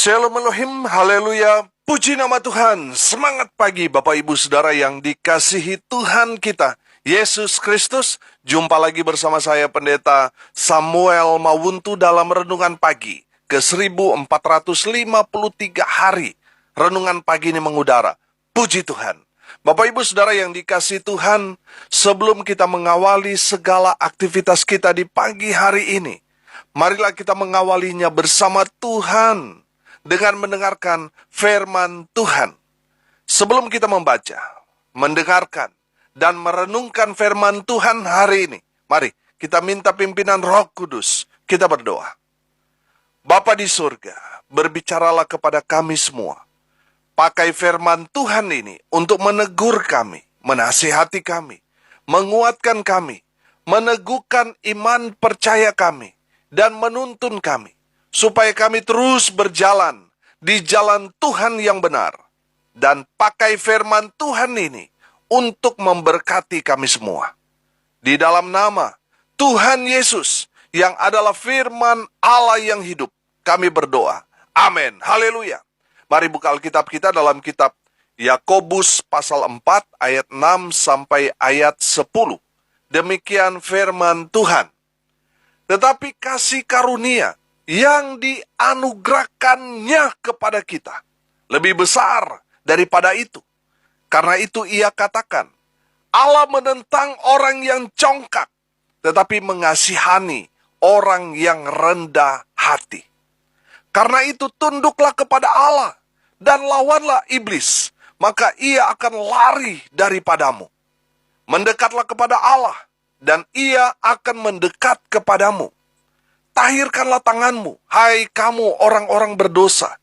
Shalom Elohim, haleluya, puji nama Tuhan. Semangat pagi Bapak Ibu Saudara yang dikasihi Tuhan kita, Yesus Kristus. Jumpa lagi bersama saya Pendeta Samuel Mawuntu dalam Renungan Pagi ke 1453 hari. Renungan pagi ini mengudara, puji Tuhan. Bapak Ibu Saudara yang dikasihi Tuhan, sebelum kita mengawali segala aktivitas kita di pagi hari ini, marilah kita mengawalinya bersama Tuhan dengan mendengarkan firman Tuhan. Sebelum kita membaca, mendengarkan, dan merenungkan firman Tuhan hari ini, mari kita minta pimpinan Roh Kudus. Kita berdoa. Bapa di surga, berbicaralah kepada kami semua. Pakai firman Tuhan ini untuk menegur kami, menasihati kami, menguatkan kami, meneguhkan iman percaya kami, dan menuntun kami, supaya kami terus berjalan di jalan Tuhan yang benar. Dan pakai firman Tuhan ini untuk memberkati kami semua. Di dalam nama Tuhan Yesus yang adalah firman Allah yang hidup, kami berdoa. Amin. Haleluya. Mari buka Alkitab kita dalam kitab Yakobus pasal 4 ayat 6 sampai ayat 10. Demikian firman Tuhan. Tetapi kasih karunia yang dianugerahkannya kepada kita lebih besar daripada itu. Karena itu ia katakan, Allah menentang orang yang congkak, tetapi mengasihani orang yang rendah hati. Karena itu tunduklah kepada Allah dan lawanlah iblis, maka ia akan lari daripadamu. Mendekatlah kepada Allah, dan ia akan mendekat kepadamu. Tahirkanlah tanganmu, hai kamu orang-orang berdosa,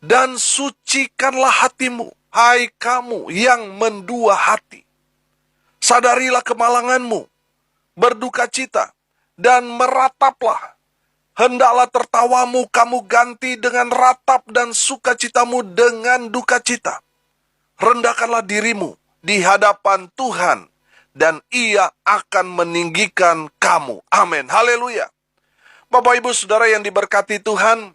dan sucikanlah hatimu, hai kamu yang mendua hati. Sadarilah kemalanganmu, berduka cita, dan merataplah. Hendaklah tertawamu kamu ganti dengan ratap dan sukacitamu dengan duka cita. Rendahkanlah dirimu di hadapan Tuhan, dan ia akan meninggikan kamu. Amin. Haleluya. Bapak Ibu Saudara yang diberkati Tuhan,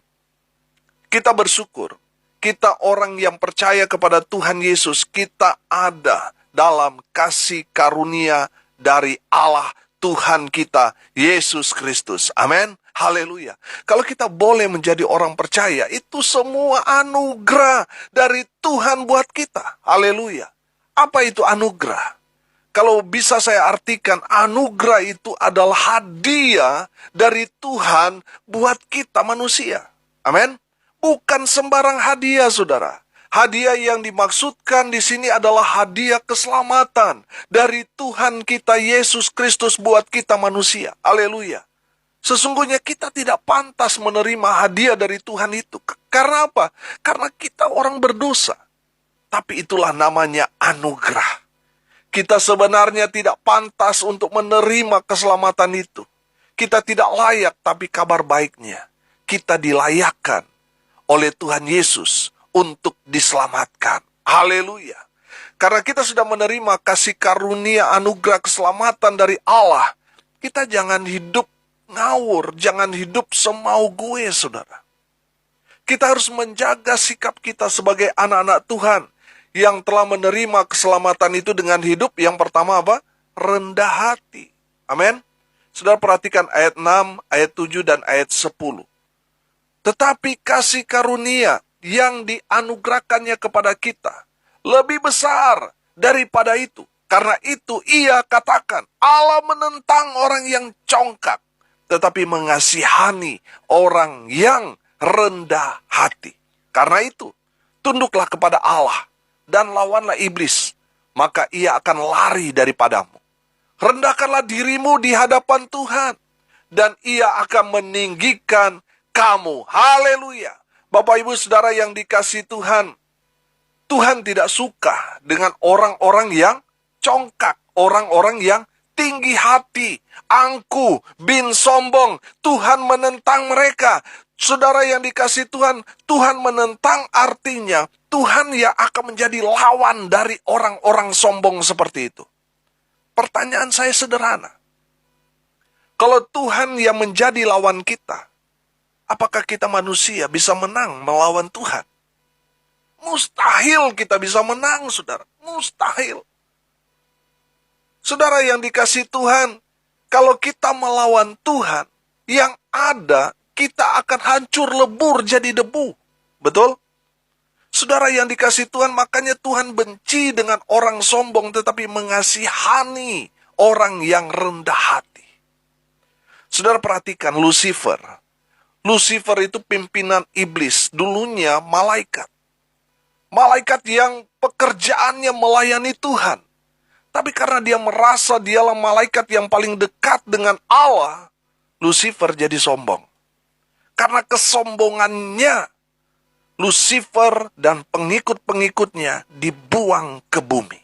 kita bersyukur. Kita orang yang percaya kepada Tuhan Yesus, kita ada dalam kasih karunia dari Allah Tuhan kita, Yesus Kristus. Amin. Haleluya. Kalau kita boleh menjadi orang percaya, itu semua anugerah dari Tuhan buat kita. Haleluya. Apa itu anugerah? Kalau bisa saya artikan, anugerah itu adalah hadiah dari Tuhan buat kita manusia. Amin. Bukan sembarang hadiah, saudara. Hadiah yang dimaksudkan di sini adalah hadiah keselamatan dari Tuhan kita Yesus Kristus buat kita manusia. Haleluya. Sesungguhnya kita tidak pantas menerima hadiah dari Tuhan itu. Karena apa? Karena kita orang berdosa. Tapi itulah namanya anugerah. Kita sebenarnya tidak pantas untuk menerima keselamatan itu. Kita tidak layak, tapi kabar baiknya, kita dilayakkan oleh Tuhan Yesus untuk diselamatkan. Haleluya. Karena kita sudah menerima kasih karunia anugerah keselamatan dari Allah, kita jangan hidup ngawur, jangan hidup semau gue, saudara. Kita harus menjaga sikap kita sebagai anak-anak Tuhan yang telah menerima keselamatan itu dengan hidup yang pertama apa? Rendah hati. Amin. Saudara perhatikan ayat 6, ayat 7, dan ayat 10. Tetapi kasih karunia yang dianugerahkannya kepada kita lebih besar daripada itu. Karena itu ia katakan, Allah menentang orang yang congkak, tetapi mengasihani orang yang rendah hati. Karena itu, tunduklah kepada Allah dan lawanlah iblis, maka ia akan lari daripadamu. Rendahkanlah dirimu di hadapan Tuhan, dan ia akan meninggikan kamu. Haleluya. Bapak Ibu Saudara yang dikasihi Tuhan, Tuhan tidak suka dengan orang-orang yang congkak, orang-orang yang tinggi hati, angkuh, bin sombong. Tuhan menentang mereka. Saudara yang dikasihi Tuhan, Tuhan menentang artinya Tuhan yang akan menjadi lawan dari orang-orang sombong seperti itu. Pertanyaan saya sederhana. Kalau Tuhan yang menjadi lawan kita, Apakah kita manusia bisa menang melawan Tuhan? Mustahil kita bisa menang, saudara. Mustahil. Saudara yang dikasihi Tuhan, kalau kita melawan Tuhan, yang ada kita akan hancur lebur jadi debu. Betul? Saudara yang dikasihi Tuhan, makanya Tuhan benci dengan orang sombong tetapi mengasihani orang yang rendah hati. Saudara perhatikan Lucifer. Lucifer itu pimpinan iblis, dulunya malaikat. Malaikat yang pekerjaannya melayani Tuhan. Tapi karena dia merasa dialah malaikat yang paling dekat dengan Allah, Lucifer jadi sombong. Karena kesombongannya, Lucifer dan pengikut-pengikutnya dibuang ke bumi.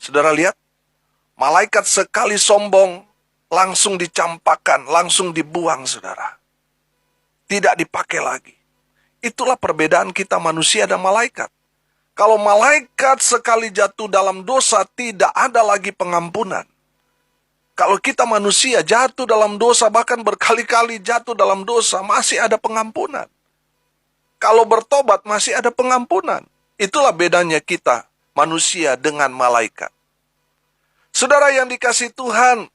Saudara lihat, malaikat sekali sombong, langsung dicampakkan, langsung dibuang, saudara. Tidak dipakai lagi. Itulah perbedaan kita manusia dan malaikat. Kalau malaikat sekali jatuh dalam dosa, tidak ada lagi pengampunan. Kalau kita manusia jatuh dalam dosa, bahkan berkali-kali jatuh dalam dosa, masih ada pengampunan. Kalau bertobat, masih ada pengampunan. Itulah bedanya kita, manusia dengan malaikat. Saudara yang dikasihi Tuhan,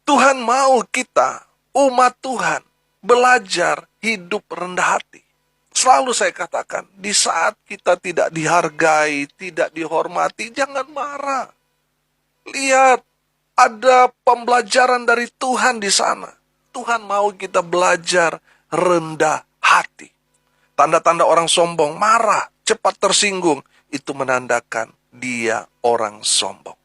Tuhan mau kita, umat Tuhan, belajar hidup rendah hati. Selalu saya katakan, di saat kita tidak dihargai, tidak dihormati, jangan marah. Lihat, ada pembelajaran dari Tuhan di sana. Tuhan mau kita belajar rendah hati. Tanda-tanda orang sombong, marah, cepat tersinggung, itu menandakan dia orang sombong.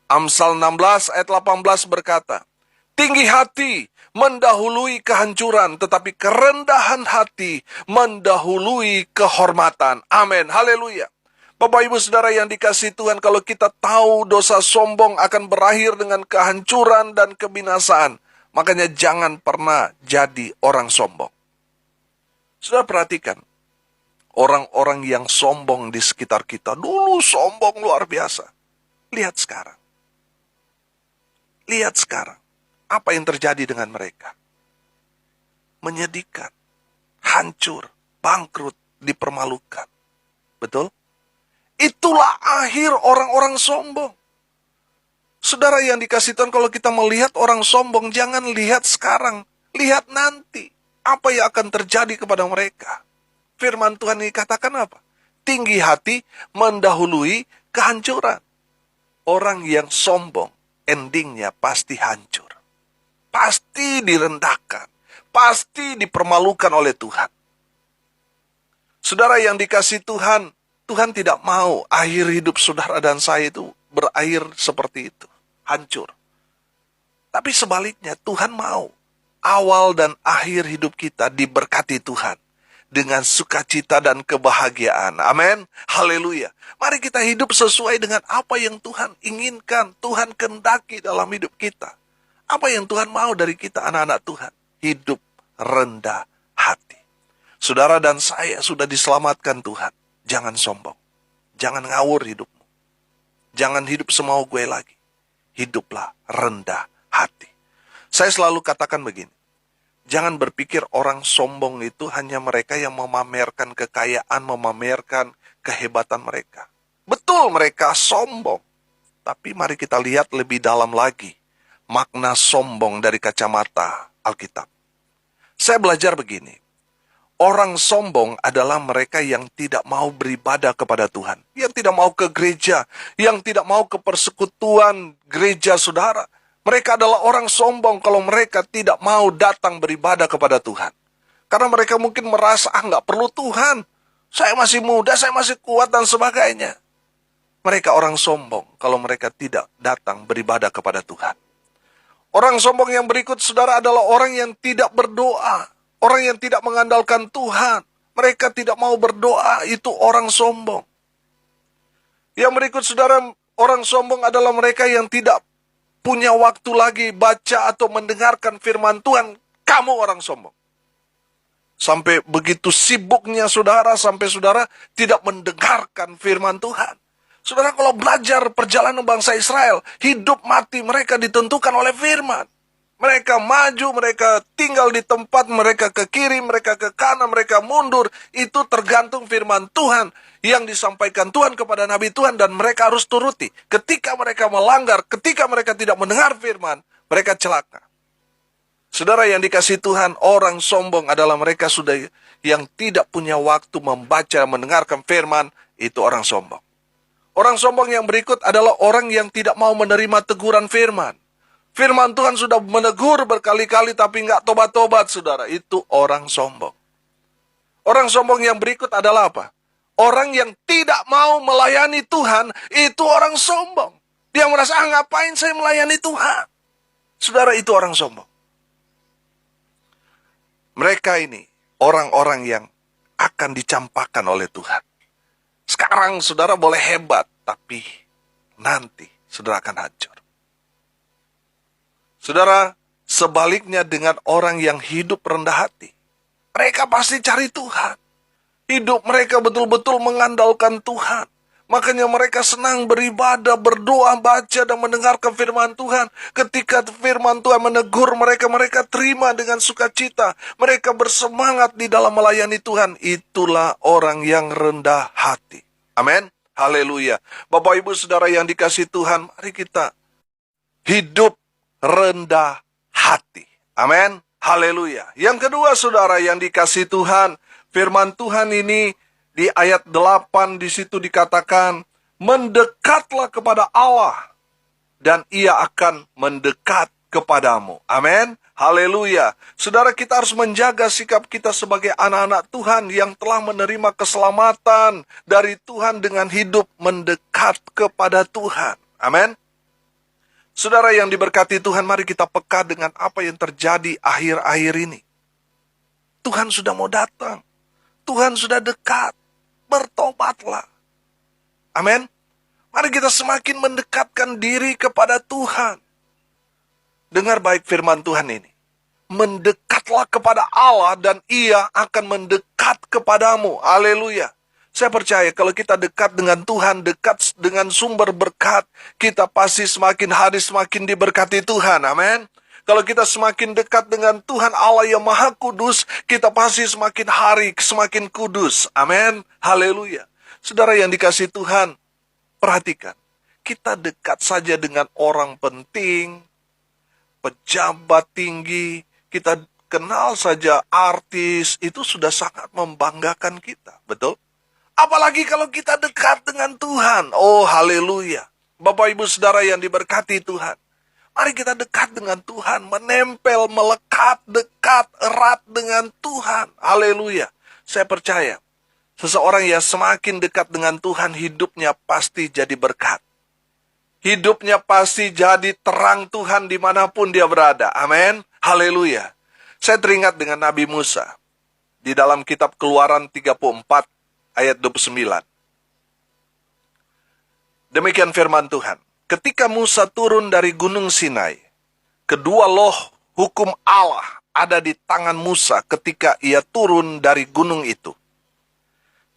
Amsal 16 ayat 18 berkata, tinggi hati mendahului kehancuran, tetapi kerendahan hati mendahului kehormatan. Amin. Haleluya. Bapak Ibu Saudara yang dikasihi Tuhan, kalau kita tahu dosa sombong akan berakhir dengan kehancuran dan kebinasaan, makanya jangan pernah jadi orang sombong. Saudara perhatikan, orang-orang yang sombong di sekitar kita, dulu sombong luar biasa. Lihat sekarang. Lihat sekarang. Apa yang terjadi dengan mereka? Menyedihkan, hancur, bangkrut, dipermalukan. Betul? Itulah akhir orang-orang sombong. Saudara yang dikasihi Tuhan, kalau kita melihat orang sombong, jangan lihat sekarang, lihat nanti. Apa yang akan terjadi kepada mereka? Firman Tuhan ini katakan apa? Tinggi hati mendahului kehancuran. Orang yang sombong, endingnya pasti hancur. Pasti direndahkan. Pasti dipermalukan oleh Tuhan. Saudara yang dikasihi Tuhan, Tuhan tidak mau akhir hidup saudara dan saya itu berakhir seperti itu. Hancur. Tapi sebaliknya Tuhan mau awal dan akhir hidup kita diberkati Tuhan. Dengan sukacita dan kebahagiaan. Amin. Haleluya. Mari kita hidup sesuai dengan apa yang Tuhan inginkan. Tuhan kehendaki dalam hidup kita. Apa yang Tuhan mau dari kita anak-anak Tuhan? Hidup rendah hati. Saudara dan saya sudah diselamatkan Tuhan. Jangan sombong. Jangan ngawur hidupmu. Jangan hidup semau gue lagi. Hiduplah rendah hati. Saya selalu katakan begini. Jangan berpikir orang sombong itu hanya mereka yang memamerkan kekayaan, memamerkan kehebatan mereka. Betul mereka sombong. Tapi mari kita lihat lebih dalam lagi. Makna sombong dari kacamata Alkitab. Saya belajar begini. Orang sombong adalah mereka yang tidak mau beribadah kepada Tuhan. Yang tidak mau ke gereja. Yang tidak mau ke persekutuan gereja saudara. Mereka adalah orang sombong kalau mereka tidak mau datang beribadah kepada Tuhan. Karena mereka mungkin merasa, nggak perlu Tuhan. Saya masih muda, saya masih kuat dan sebagainya. Mereka orang sombong kalau mereka tidak datang beribadah kepada Tuhan. Orang sombong yang berikut, saudara, adalah orang yang tidak berdoa. Orang yang tidak mengandalkan Tuhan. Mereka tidak mau berdoa, itu orang sombong. Yang berikut, saudara, orang sombong adalah mereka yang tidak punya waktu lagi baca atau mendengarkan firman Tuhan. Kamu orang sombong. Sampai begitu sibuknya saudara, sampai saudara tidak mendengarkan firman Tuhan. Saudara, kalau belajar perjalanan bangsa Israel, hidup mati mereka ditentukan oleh firman. Mereka maju, mereka tinggal di tempat, mereka ke kiri, mereka ke kanan, mereka mundur. Itu tergantung firman Tuhan yang disampaikan Tuhan kepada Nabi Tuhan dan mereka harus turuti. Ketika mereka melanggar, ketika mereka tidak mendengar firman, mereka celaka. Saudara yang dikasihi Tuhan, orang sombong adalah mereka sudah yang tidak punya waktu membaca, mendengarkan firman, itu orang sombong. Orang sombong yang berikut adalah orang yang tidak mau menerima teguran firman. Firman Tuhan sudah menegur berkali-kali tapi nggak tobat-tobat, saudara. Itu orang sombong. Orang sombong yang berikut adalah apa? Orang yang tidak mau melayani Tuhan, itu orang sombong. Dia merasa, ngapain saya melayani Tuhan? Saudara, itu orang sombong. Mereka ini orang-orang yang akan dicampakkan oleh Tuhan. Sekarang saudara boleh hebat, tapi nanti saudara akan hancur. Saudara, sebaliknya dengan orang yang hidup rendah hati. Mereka pasti cari Tuhan. Hidup mereka betul-betul mengandalkan Tuhan. Makanya mereka senang beribadah, berdoa, baca, dan mendengarkan firman Tuhan. Ketika firman Tuhan menegur mereka, mereka terima dengan sukacita. Mereka bersemangat di dalam melayani Tuhan. Itulah orang yang rendah hati. Amin. Haleluya. Bapak Ibu Saudara yang dikasihi Tuhan, mari kita hidup rendah hati. Amin. Haleluya. Yang kedua, saudara yang dikasihi Tuhan, firman Tuhan ini di ayat 8 di situ dikatakan, mendekatlah kepada Allah dan Ia akan mendekat kepadamu. Amin. Haleluya. Saudara, kita harus menjaga sikap kita sebagai anak-anak Tuhan yang telah menerima keselamatan dari Tuhan dengan hidup mendekat kepada Tuhan. Amin. Saudara yang diberkati Tuhan, mari kita peka dengan apa yang terjadi akhir-akhir ini. Tuhan sudah mau datang. Tuhan sudah dekat. Bertobatlah. Amin. Mari kita semakin mendekatkan diri kepada Tuhan. Dengar baik firman Tuhan ini. Mendekatlah kepada Allah dan Ia akan mendekat kepadamu. Haleluya. Saya percaya kalau kita dekat dengan Tuhan, dekat dengan sumber berkat, kita pasti semakin hari semakin diberkati Tuhan. Amin. Kalau kita semakin dekat dengan Tuhan Allah yang Maha Kudus, kita pasti semakin hari semakin kudus. Amin. Haleluya. Saudara yang dikasihi Tuhan, perhatikan. Kita dekat saja dengan orang penting, pejabat tinggi, kita kenal saja artis, itu sudah sangat membanggakan kita. Betul? Apalagi kalau kita dekat dengan Tuhan. Oh, haleluya. Bapak Ibu Saudara yang diberkati Tuhan. Mari kita dekat dengan Tuhan, menempel, melekat, dekat, erat dengan Tuhan. Haleluya. Saya percaya, seseorang yang semakin dekat dengan Tuhan, hidupnya pasti jadi berkat. Hidupnya pasti jadi terang Tuhan dimanapun dia berada. Amin. Haleluya. Saya teringat dengan Nabi Musa. Di dalam kitab Keluaran 34 ayat 29. Demikian firman Tuhan. Ketika Musa turun dari gunung Sinai, kedua loh hukum Allah ada di tangan Musa ketika ia turun dari gunung itu.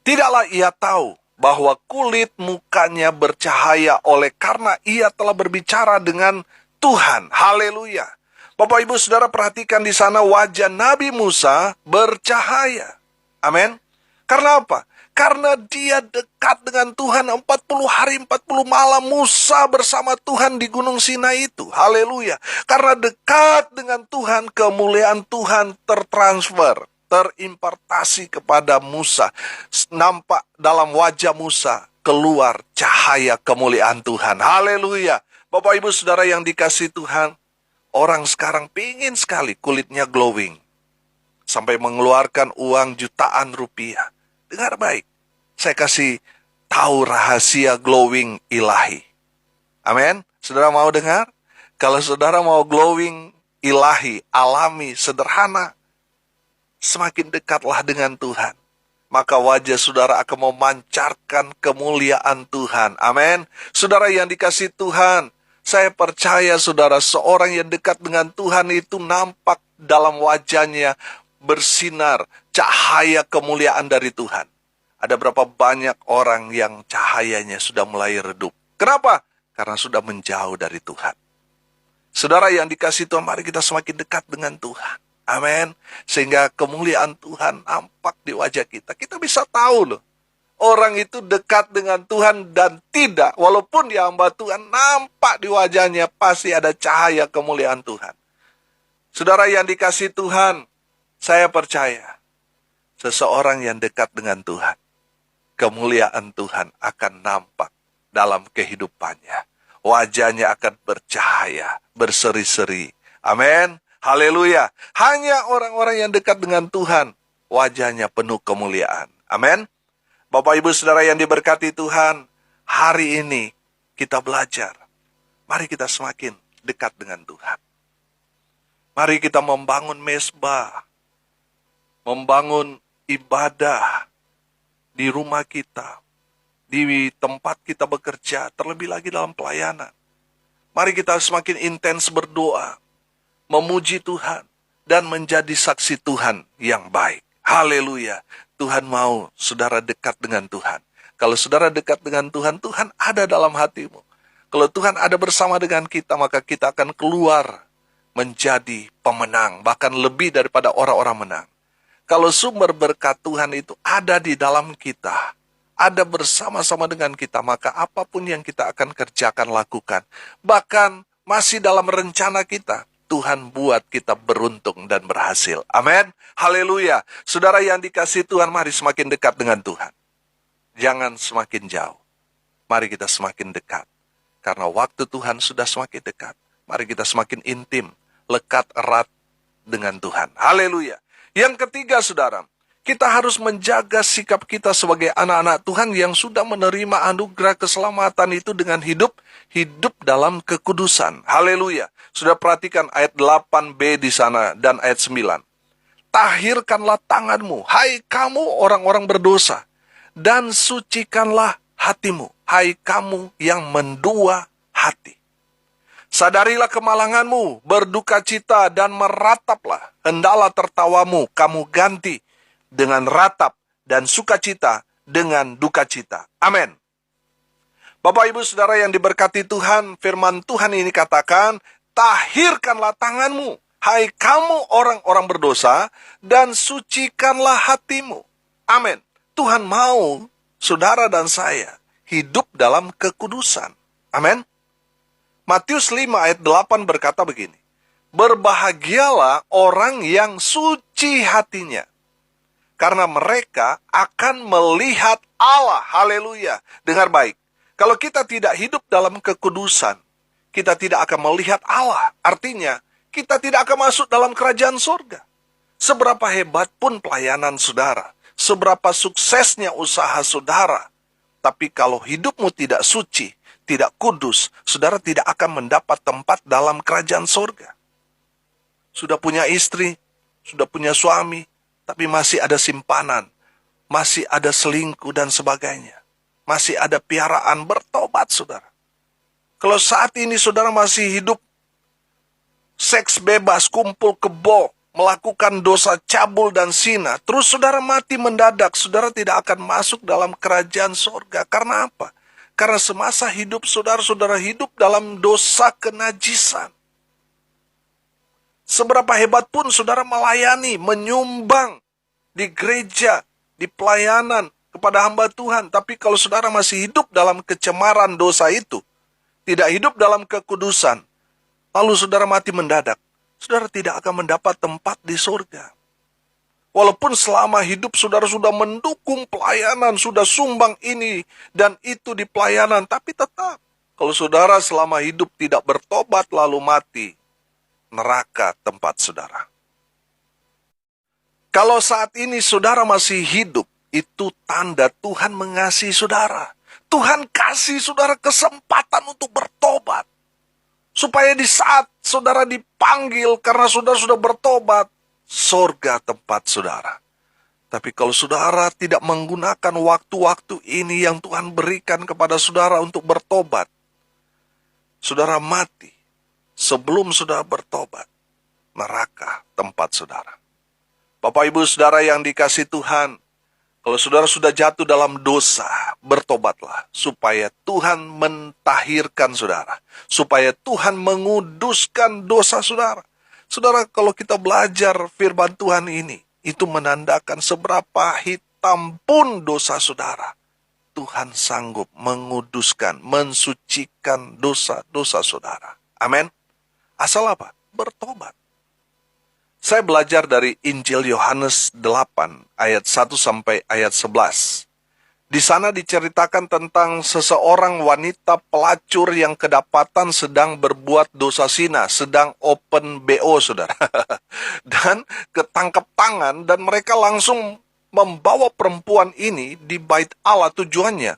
Tidaklah ia tahu bahwa kulit mukanya bercahaya oleh karena ia telah berbicara dengan Tuhan. Haleluya. Bapak Ibu Saudara perhatikan di sana wajah Nabi Musa bercahaya. Amin. Karena apa? Karena dia dekat dengan Tuhan 40 hari 40 malam Musa bersama Tuhan di Gunung Sinai itu. Haleluya. Karena dekat dengan Tuhan, kemuliaan Tuhan tertransfer, terimpartasi kepada Musa. Nampak dalam wajah Musa keluar cahaya kemuliaan Tuhan. Haleluya. Bapak Ibu Saudara yang dikasihi Tuhan, orang sekarang pingin sekali kulitnya glowing. Sampai mengeluarkan uang jutaan rupiah. Dengar baik, saya kasih tahu rahasia glowing ilahi. Amin. Saudara mau dengar? Kalau saudara mau glowing ilahi, alami, sederhana, semakin dekatlah dengan Tuhan. Maka wajah saudara akan memancarkan kemuliaan Tuhan. Amin. Saudara yang dikasihi Tuhan, saya percaya saudara, seorang yang dekat dengan Tuhan itu nampak dalam wajahnya bersinar cahaya kemuliaan dari Tuhan. Ada berapa banyak orang yang cahayanya sudah mulai redup. Kenapa? Karena sudah menjauh dari Tuhan. Saudara yang dikasihi Tuhan, mari kita semakin dekat dengan Tuhan. Amin. Sehingga kemuliaan Tuhan nampak di wajah kita. Kita bisa tahu loh, orang itu dekat dengan Tuhan dan tidak. Walaupun dia hamba Tuhan, nampak di wajahnya pasti ada cahaya kemuliaan Tuhan. Saudara yang dikasihi Tuhan, saya percaya seseorang yang dekat dengan Tuhan, kemuliaan Tuhan akan nampak dalam kehidupannya. Wajahnya akan bercahaya, berseri-seri. Amin. Haleluya. Hanya orang-orang yang dekat dengan Tuhan, wajahnya penuh kemuliaan. Amin. Bapak Ibu Saudara yang diberkati Tuhan, hari ini kita belajar. Mari kita semakin dekat dengan Tuhan. Mari kita membangun mezbah, membangun ibadah di rumah kita, di tempat kita bekerja, terlebih lagi dalam pelayanan. Mari kita semakin intens berdoa, memuji Tuhan, dan menjadi saksi Tuhan yang baik. Haleluya. Tuhan mau saudara dekat dengan Tuhan. Kalau saudara dekat dengan Tuhan, Tuhan ada dalam hatimu. Kalau Tuhan ada bersama dengan kita, maka kita akan keluar menjadi pemenang, bahkan lebih daripada orang-orang menang. Kalau sumber berkat Tuhan itu ada di dalam kita, ada bersama-sama dengan kita, maka apapun yang kita akan kerjakan, lakukan. Bahkan masih dalam rencana kita, Tuhan buat kita beruntung dan berhasil. Amin. Haleluya. Saudara yang dikasihi Tuhan, mari semakin dekat dengan Tuhan. Jangan semakin jauh. Mari kita semakin dekat. Karena waktu Tuhan sudah semakin dekat. Mari kita semakin intim, lekat erat dengan Tuhan. Haleluya. Yang ketiga, saudara, kita harus menjaga sikap kita sebagai anak-anak Tuhan yang sudah menerima anugerah keselamatan itu dengan hidup dalam kekudusan. Haleluya. Sudah perhatikan ayat 8b di sana dan ayat 9. Tahirkanlah tanganmu, hai kamu orang-orang berdosa, dan sucikanlah hatimu, hai kamu yang mendua hati. Sadarilah kemalanganmu, berduka cita dan merataplah. Hendaklah tertawamu kamu ganti dengan ratap dan sukacita dengan duka cita. Amin. Bapak Ibu Saudara yang diberkati Tuhan, firman Tuhan ini katakan, tahirkanlah tanganmu, hai kamu orang-orang berdosa, dan sucikanlah hatimu. Amin. Tuhan mau saudara dan saya hidup dalam kekudusan. Amin. Matius 5 ayat 8 berkata begini, berbahagialah orang yang suci hatinya, karena mereka akan melihat Allah. Haleluya. Dengar baik. Kalau kita tidak hidup dalam kekudusan, kita tidak akan melihat Allah. Artinya, kita tidak akan masuk dalam kerajaan surga. Seberapa hebat pun pelayanan saudara, seberapa suksesnya usaha saudara, tapi kalau hidupmu tidak suci, tidak kudus, saudara tidak akan mendapat tempat dalam kerajaan surga. Sudah punya istri, sudah punya suami, tapi masih ada simpanan, masih ada selingkuh dan sebagainya. Masih ada piaraan, bertobat saudara. Kalau saat ini saudara masih hidup seks bebas, kumpul kebo, melakukan dosa cabul dan zina, terus saudara mati mendadak, saudara tidak akan masuk dalam kerajaan surga. Karena apa? Karena semasa hidup saudara hidup dalam dosa kenajisan. Seberapa hebat pun saudara melayani, menyumbang di gereja, di pelayanan kepada hamba Tuhan, tapi kalau saudara masih hidup dalam kecemaran dosa itu, tidak hidup dalam kekudusan, lalu saudara mati mendadak, saudara tidak akan mendapat tempat di surga. Walaupun selama hidup saudara sudah mendukung pelayanan, sudah sumbang ini dan itu di pelayanan, tapi tetap, kalau saudara selama hidup tidak bertobat lalu mati, neraka tempat saudara. Kalau saat ini saudara masih hidup, itu tanda Tuhan mengasihi saudara. Tuhan kasih saudara kesempatan untuk bertobat. Supaya di saat saudara dipanggil karena saudara sudah bertobat, surga tempat saudara. Tapi kalau saudara tidak menggunakan waktu-waktu ini yang Tuhan berikan kepada saudara untuk bertobat, saudara mati sebelum saudara bertobat, neraka tempat saudara. Bapak Ibu Saudara yang dikasihi Tuhan, Kalau saudara sudah jatuh dalam dosa, bertobatlah supaya Tuhan mentahirkan saudara, supaya Tuhan menguduskan dosa saudara. Saudara, kalau kita belajar firman Tuhan ini, itu menandakan seberapa hitam pun dosa saudara, Tuhan sanggup menguduskan, mensucikan dosa-dosa saudara. Amin. Asal apa? Bertobat. Saya belajar dari Injil Yohanes 8 ayat 1 sampai ayat 11. Di sana diceritakan tentang seseorang wanita pelacur yang kedapatan sedang berbuat dosa zina, sedang open BO, saudara. Dan ketangkep tangan, dan mereka langsung membawa perempuan ini di bait Allah, tujuannya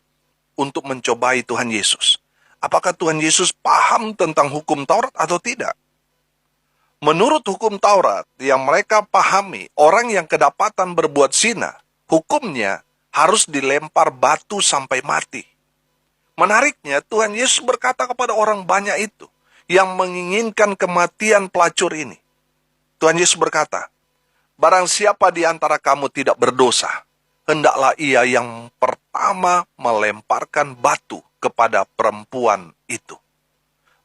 untuk mencobai Tuhan Yesus. Apakah Tuhan Yesus paham tentang hukum Taurat atau tidak? Menurut hukum Taurat yang mereka pahami, orang yang kedapatan berbuat zina, hukumnya harus dilempar batu sampai mati. Menariknya, Tuhan Yesus berkata kepada orang banyak itu yang menginginkan kematian pelacur ini. Tuhan Yesus berkata, barang siapa di antara kamu tidak berdosa, hendaklah ia yang pertama melemparkan batu kepada perempuan itu.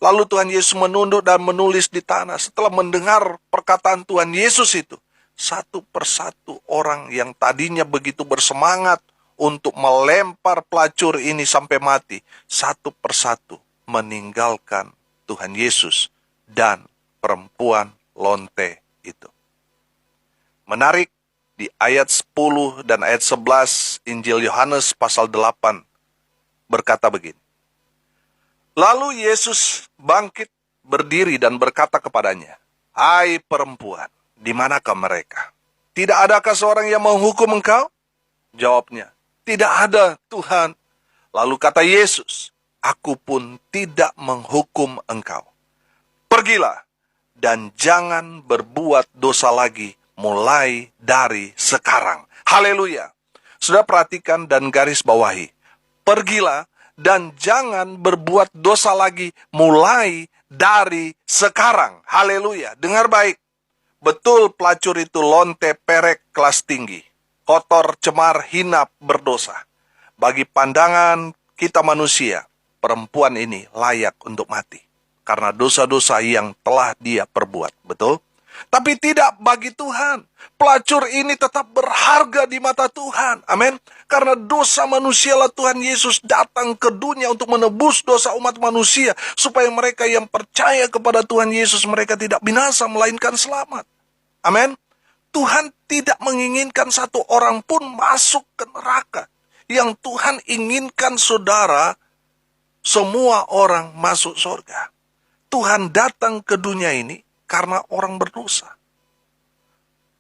Lalu Tuhan Yesus menunduk dan menulis di tanah. Setelah mendengar perkataan Tuhan Yesus itu, satu persatu orang yang tadinya begitu bersemangat untuk melempar pelacur ini sampai mati, satu persatu meninggalkan Tuhan Yesus dan perempuan lonte itu. Menarik, di ayat 10 dan ayat 11 Injil Yohanes pasal 8 berkata begini. Lalu Yesus bangkit berdiri dan berkata kepadanya, hai perempuan, di manakah mereka? Tidak adakah seorang yang menghukum engkau? Jawabnya, tidak ada Tuhan. Lalu kata Yesus, aku pun tidak menghukum engkau. Pergilah dan jangan berbuat dosa lagi mulai dari sekarang. Haleluya. Sudah perhatikan dan garis bawahi. Pergilah dan jangan berbuat dosa lagi mulai dari sekarang. Haleluya. Dengar baik. Betul pelacur itu lonte, perek, kelas tinggi. Kotor, cemar, hina, berdosa. Bagi pandangan kita manusia, perempuan ini layak untuk mati. Karena dosa-dosa yang telah dia perbuat. Betul? Tapi tidak bagi Tuhan. Pelacur ini tetap berharga di mata Tuhan. Amin. Karena dosa manusialah Tuhan Yesus datang ke dunia untuk menebus dosa umat manusia. Supaya mereka yang percaya kepada Tuhan Yesus, mereka tidak binasa melainkan selamat. Amin. Tuhan tidak menginginkan satu orang pun masuk ke neraka. Yang Tuhan inginkan saudara, semua orang masuk surga. Tuhan datang ke dunia ini karena orang berdosa.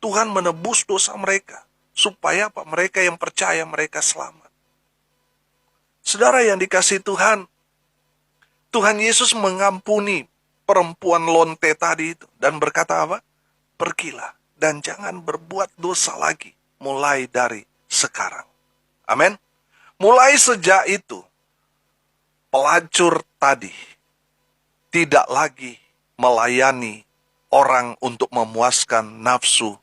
Tuhan menebus dosa mereka. Supaya apa? Mereka yang percaya mereka selamat. Saudara yang dikasihi Tuhan, Tuhan Yesus mengampuni perempuan lonte tadi itu. Dan berkata apa? Pergilah dan jangan berbuat dosa lagi. Mulai dari sekarang. Amin. Mulai sejak itu, pelacur tadi tidak lagi melayani orang untuk memuaskan nafsu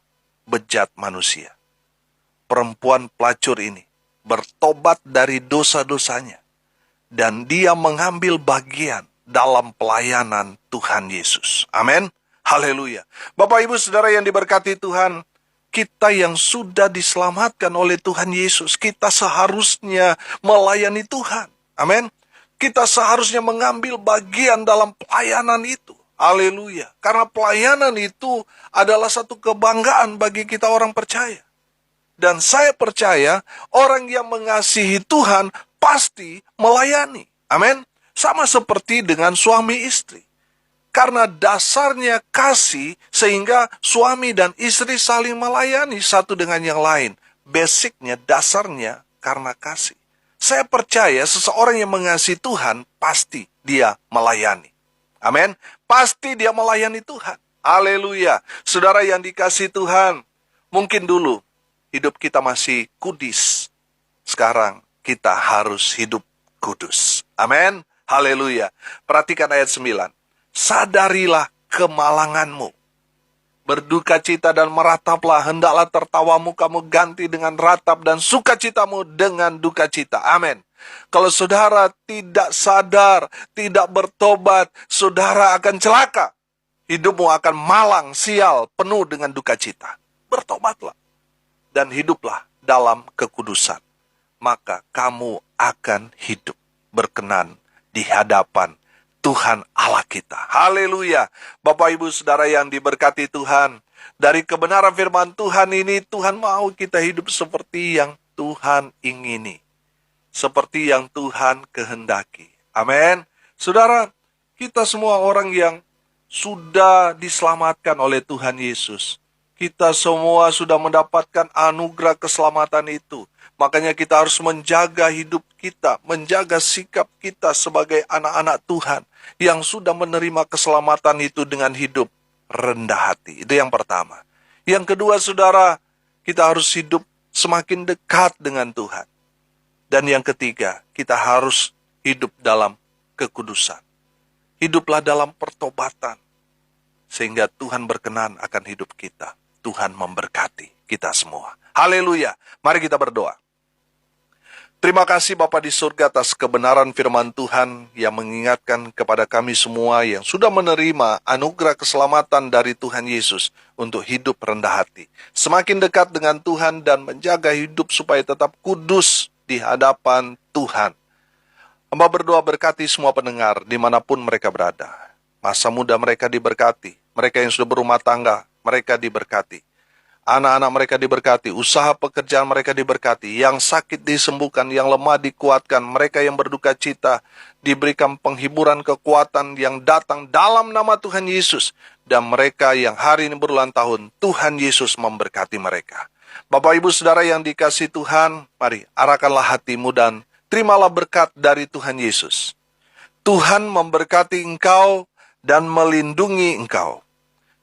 bejat manusia. Perempuan pelacur ini bertobat dari dosa-dosanya. Dan dia mengambil bagian dalam pelayanan Tuhan Yesus. Amin. Haleluya. Bapak Ibu Saudara yang diberkati Tuhan, kita yang sudah diselamatkan oleh Tuhan Yesus, kita seharusnya melayani Tuhan. Amin. Kita seharusnya mengambil bagian dalam pelayanan itu. Haleluya. Karena pelayanan itu adalah satu kebanggaan bagi kita orang percaya. Dan saya percaya orang yang mengasihi Tuhan pasti melayani. Amin. Sama seperti dengan suami istri. Karena dasarnya kasih sehingga suami dan istri saling melayani satu dengan yang lain. Basicnya, dasarnya karena kasih. Saya percaya seseorang yang mengasihi Tuhan pasti dia melayani. Amin. Pasti dia melayani Tuhan. Haleluya. Saudara yang dikasihi Tuhan, mungkin dulu hidup kita masih kudis. Sekarang kita harus hidup kudus. Amin. Haleluya. Perhatikan ayat 9. Sadarilah kemalanganmu. Berduka cita dan merataplah, hendaklah tertawamu kamu ganti dengan ratap dan sukacitamu dengan duka cita. Amin. Kalau saudara tidak sadar, tidak bertobat, saudara akan celaka. Hidupmu akan malang, sial, penuh dengan duka cita. Bertobatlah dan hiduplah dalam kekudusan. Maka kamu akan hidup berkenan di hadapan Tuhan Allah kita. Haleluya. Bapak Ibu Saudara yang diberkati Tuhan, dari kebenaran firman Tuhan ini, Tuhan mau kita hidup seperti yang Tuhan ingini, seperti yang Tuhan kehendaki. Amin. Saudara, kita semua orang yang sudah diselamatkan oleh Tuhan Yesus. Kita semua sudah mendapatkan anugerah keselamatan itu. Makanya kita harus menjaga hidup kita, menjaga sikap kita sebagai anak-anak Tuhan yang sudah menerima keselamatan itu dengan hidup rendah hati. Itu yang pertama. Yang kedua, saudara, kita harus hidup semakin dekat dengan Tuhan. Dan yang ketiga, kita harus hidup dalam kekudusan. Hiduplah dalam pertobatan, sehingga Tuhan berkenan akan hidup kita. Tuhan memberkati kita semua. Haleluya. Mari kita berdoa. Terima kasih Bapa di surga atas kebenaran firman Tuhan yang mengingatkan kepada kami semua yang sudah menerima anugerah keselamatan dari Tuhan Yesus untuk hidup rendah hati. Semakin dekat dengan Tuhan dan menjaga hidup supaya tetap kudus di hadapan Tuhan. Hamba berdoa berkati semua pendengar dimanapun mereka berada. Masa muda mereka diberkati. Mereka yang sudah berumah tangga, mereka diberkati. Anak-anak mereka diberkati, usaha pekerjaan mereka diberkati, yang sakit disembuhkan, yang lemah dikuatkan, mereka yang berduka cita diberikan penghiburan kekuatan yang datang dalam nama Tuhan Yesus. Dan mereka yang hari ini berulang tahun, Tuhan Yesus memberkati mereka. Bapak Ibu Saudara yang dikasihi Tuhan, mari arahkanlah hatimu dan terimalah berkat dari Tuhan Yesus. Tuhan memberkati engkau dan melindungi engkau.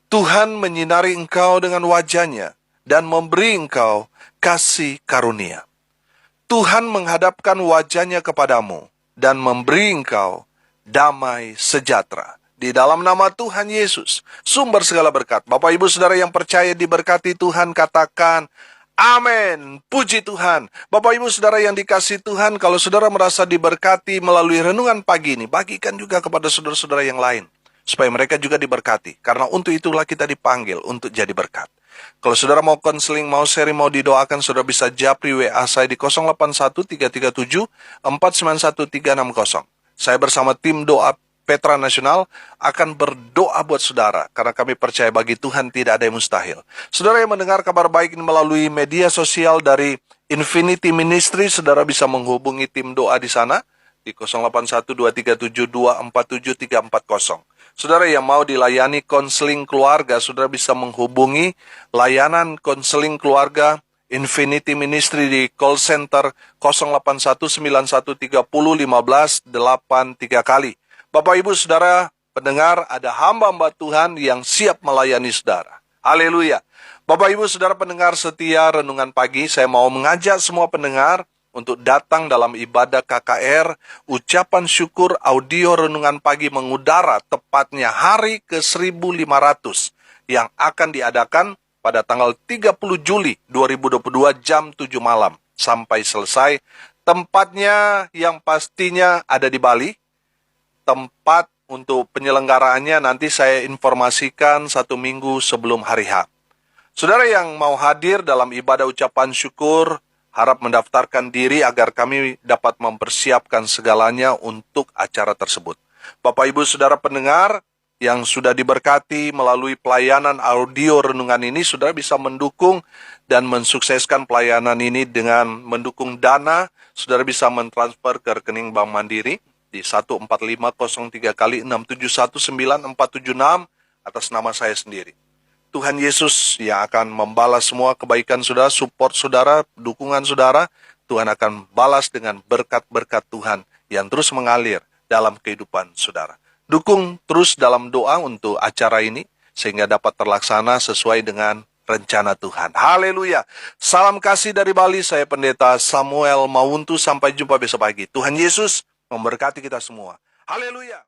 Tuhan menyinari engkau dengan wajah-Nya dan memberi engkau kasih karunia. Tuhan menghadapkan wajah-Nya kepadamu dan memberi engkau damai sejahtera. Di dalam nama Tuhan Yesus, sumber segala berkat. Bapak Ibu Saudara yang percaya diberkati Tuhan, katakan amin. Puji Tuhan. Bapak Ibu Saudara yang dikasihi Tuhan, kalau saudara merasa diberkati melalui renungan pagi ini, bagikan juga kepada saudara-saudara yang lain, supaya mereka juga diberkati. Karena untuk itulah kita dipanggil untuk jadi berkat. Kalau saudara mau konseling, mau sharing, mau didoakan, saudara bisa japri WA saya di 081337491360. Saya bersama tim doa Petra Nasional akan berdoa buat saudara. Karena kami percaya bagi Tuhan tidak ada yang mustahil. Saudara yang mendengar kabar baik ini melalui media sosial dari Infinity Ministry, saudara bisa menghubungi tim doa di sana di 081237247340. Saudara yang mau dilayani konseling keluarga, saudara bisa menghubungi layanan konseling keluarga Infinity Ministry di call center 0819130508 kali. Bapak Ibu Saudara pendengar, ada hamba-hamba Tuhan yang siap melayani saudara. Haleluya. Bapak Ibu Saudara pendengar setia renungan pagi, saya mau mengajak semua pendengar untuk datang dalam ibadah KKR, ucapan syukur audio renungan pagi mengudara, tepatnya hari ke-1500 yang akan diadakan pada tanggal 30 Juli 2022 jam 7 malam sampai selesai. Tempatnya yang pastinya ada di Bali. Tempat untuk penyelenggaraannya nanti saya informasikan 1 minggu sebelum hari H. Saudara yang mau hadir dalam ibadah ucapan syukur, harap mendaftarkan diri agar kami dapat mempersiapkan segalanya untuk acara tersebut. Bapak Ibu Saudara pendengar yang sudah diberkati melalui pelayanan audio renungan ini, saudara bisa mendukung dan mensukseskan pelayanan ini dengan mendukung dana. Saudara bisa mentransfer ke rekening Bank Mandiri di 14503 kali 6719476 atas nama saya sendiri. Tuhan Yesus yang akan membalas semua kebaikan saudara, support saudara, dukungan saudara. Tuhan akan balas dengan berkat-berkat Tuhan yang terus mengalir dalam kehidupan saudara. Dukung terus dalam doa untuk acara ini, sehingga dapat terlaksana sesuai dengan rencana Tuhan. Haleluya. Salam kasih dari Bali, saya Pendeta Samuel Mawuntu. Sampai jumpa besok pagi. Tuhan Yesus memberkati kita semua. Haleluya.